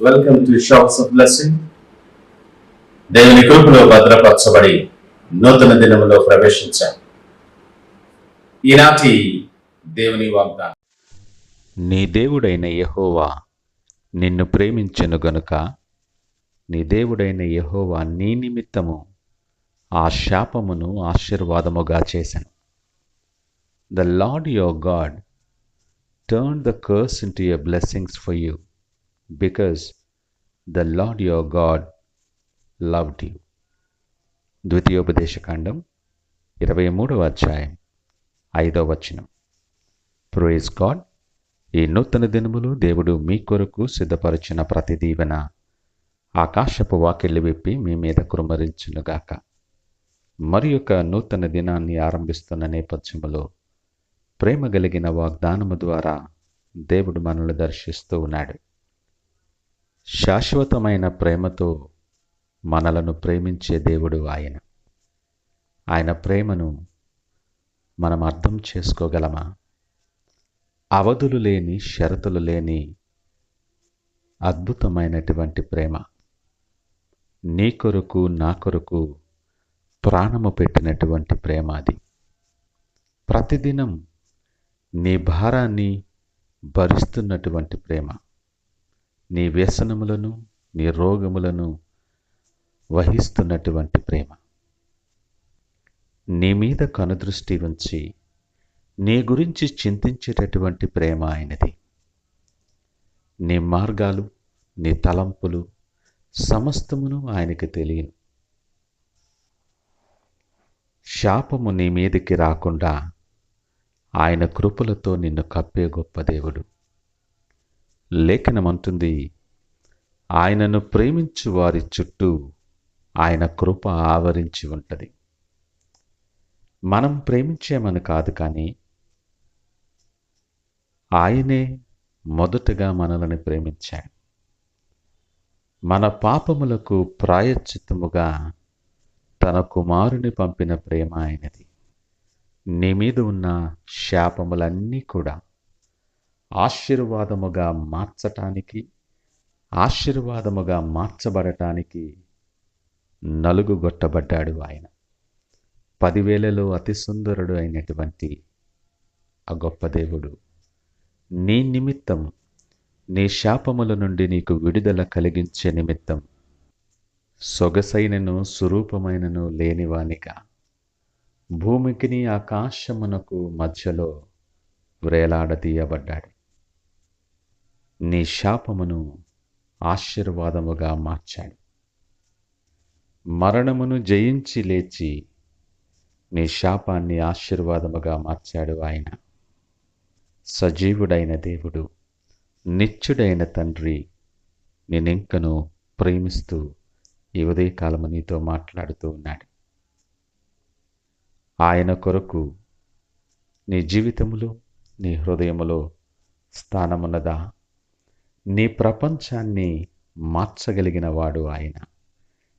Welcome to shops of blessing. దేవుని కృపలో భద్రపరచబడి నూతన దినములో ప్రవేశించాం. ఈనాటి దేవుని వాగ్దానం. నీ దేవుడైన యెహోవా నిన్ను ప్రేమించెను గనుక నీ దేవుడైన యెహోవా నీ నిమిత్తము ఆ శాపమును ఆశీర్వాదముగా చేశాను. The Lord your God turned the curse into your blessings for you, because the Lord your God loved you. ద్వితీయోపదేశకాండం 23వ అధ్యాయం 5వ వచనం. Praise God. ఈ నూతన దినములు దేవుడు మీ కొరకు సిద్ధపరిచిన ప్రతి దీవెన ఆకాశపు వాకిళ్ళు విప్పి మీ మీద కుమ్మరించునుగాక. మరి యొక్క నూతన దినాన్ని ఆరంభిస్తున్న నేపథ్యములో ప్రేమ కలిగిన వాగ్దానము ద్వారా దేవుడు మనల్ని దర్శిస్తూ ఉన్నాడు. శాశ్వతమైన ప్రేమతో మనలను ప్రేమించే దేవుడు ఆయన. ఆయన ప్రేమను మనం అర్థం చేసుకోగలమా? అవధులు లేని, షరతులు లేని అద్భుతమైనటువంటి ప్రేమ. నీ కొరకు నా కొరకు ప్రాణము పెట్టినటువంటి ప్రేమ అది. ప్రతిదినం నీ భారాన్ని భరిస్తున్నటువంటి ప్రేమ. నీ వ్యసనములను, నీ రోగములను వహిస్తున్నటువంటి ప్రేమ. నీ మీద కనుదృష్టి ఉంచి నీ గురించి చింతించేటటువంటి ప్రేమ ఆయనది. నీ మార్గాలు, నీ తలంపులు సమస్తమును ఆయనకి తెలియను. శాపము నీ మీదికి రాకుండా ఆయన కృపలతో నిన్ను కప్పే గొప్ప దేవుడు. లేఖనమంటుంది, ఆయనను ప్రేమించు వారి చుట్టూ ఆయన కృప ఆవరించి ఉంటుంది. మనం ప్రేమించేమని కాదు, కానీ ఆయనే మొదటగా మనల్ని ప్రేమించాడు. మన పాపములకు ప్రాయశ్చిత్తముగా తన కుమారుని పంపిన ప్రేమ ఆయనది. నీ మీద ఉన్న శాపములన్నీ కూడా ఆశీర్వాదముగా మార్చటానికి, ఆశీర్వాదముగా మార్చబడటానికి నలుగుగొట్టబడ్డాడు ఆయన. 10,000లో అతి సుందరుడు అయినటువంటి ఆ గొప్ప దేవుడు నీ నిమిత్తం, నీ శాపముల నుండి నీకు విడుదల కలిగించే నిమిత్తం సొగసైనను సురూపమైనను లేనివానిగా భూమికిని ఆకాశమునకు మధ్యలో వ్రేలాడదీయబడ్డాడు. నీ శాపమును ఆశీర్వాదముగా మార్చాడు. మరణమును జయించి లేచి నీ శాపాన్ని ఆశీర్వాదముగా మార్చాడు ఆయన. సజీవుడైన దేవుడు, నిత్యుడైన తండ్రి నేనింకను ప్రేమిస్తూ ఈ ఉదయకాలము నీతో మాట్లాడుతూ ఉన్నాడు. ఆయన కొరకు నీ జీవితములో, నీ హృదయములో స్థానమున్నదా? నీ ప్రపంచాన్ని మార్చగలిగిన వాడు ఆయన.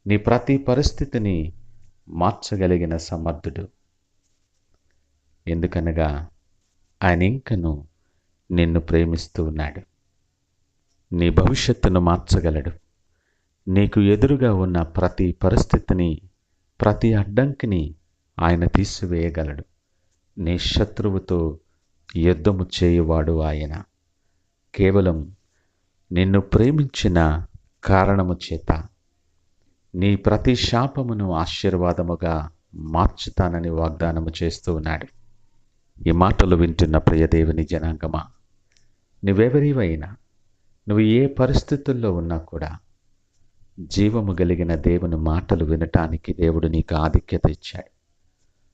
నీ ప్రతి పరిస్థితిని మార్చగలిగిన సమర్థుడు. ఎందుకనగా ఆయన ఇంకను నిన్ను ప్రేమిస్తూ ఉన్నాడు. నీ భవిష్యత్తును మార్చగలడు. నీకు ఎదురుగా ఉన్న ప్రతి పరిస్థితిని, ప్రతి అడ్డంకిని ఆయన తీసివేయగలడు. నీ శత్రువుతో యుద్ధము చేయువాడు ఆయన. కేవలం నిన్ను ప్రేమించిన కారణము చేత నీ ప్రతి శాపమును ఆశీర్వాదముగా మార్చుతానని వాగ్దానము చేస్తూ ఉన్నాడు. ఈ మాటలు వింటున్న ప్రియ దేవుని జనాంగమా, నువ్వెవరివైనా, నువ్వు ఏ పరిస్థితుల్లో ఉన్నా కూడా జీవము కలిగిన దేవుని మాటలు వినటానికి దేవుడు నీకు ఆధిక్యత ఇచ్చాడు.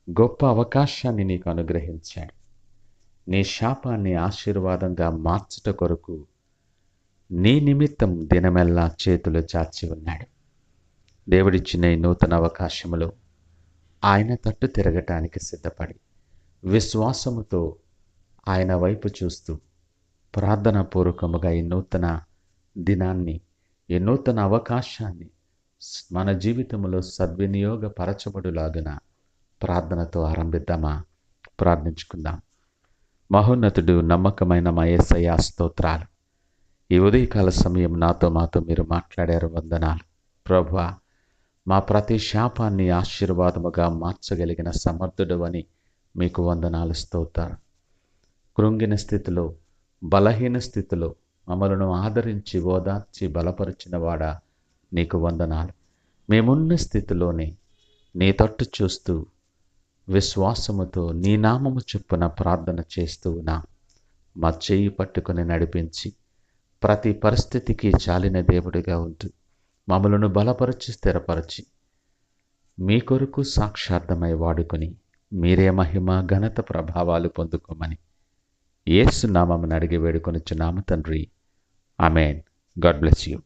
గొప్ప అవకాశాన్ని నీకు అనుగ్రహించాడు. నీ శాపాన్ని ఆశీర్వాదంగా మార్చుట కొరకు నీ నిమిత్తం దినమెల్లా చేతులు చాచి ఉన్నాడు. దేవుడిచ్చిన ఈ నూతన అవకాశములో ఆయన తట్టు తిరగటానికి సిద్ధపడి విశ్వాసముతో ఆయన వైపు చూస్తూ ప్రార్థనాపూర్వకముగా ఈ నూతన దినాన్ని, ఈ నూతన అవకాశాన్ని మన జీవితంలో సద్వినియోగపరచబడులాగున ప్రార్థనతో ఆరంభిద్దామా? ప్రార్థించుకుందాం. మహోన్నతుడు, నమ్మకమైన మా యేసయ్యా స్తోత్రాలు. ఈ ఉదయకాల సమయం మాతో మీరు మాట్లాడారు. వందనాలు ప్రభువా. మా ప్రతి శాపాన్ని ఆశీర్వాదముగా మార్చగలిగిన సమర్థుడు అని మీకు వందనాలు, స్తోత్రాలు. కృంగిన స్థితిలో, బలహీన స్థితిలో మమ్మలను ఆదరించి ఓదార్చి బలపరిచిన వాడా నీకు వందనాలు. మేమున్న స్థితిలోనే నీ తట్టు చూస్తూ విశ్వాసముతో నీ నామము చొప్పున ప్రార్థన చేస్తూ మా చేయి పట్టుకుని నడిపించి ప్రతి పరిస్థితికి చాలిన దేవుడిగా ఉంటూ మమ్మలను బలపరచి స్థిరపరచి మీ కొరకు సాక్షార్థమై వాడుకొని మీరే మహిమ ఘనత ప్రభావాలు పొందుకోమని యేసు నామమున అడిగి వేడుకొనుచున్నాము తండ్రి. ఆమేన్. God bless you.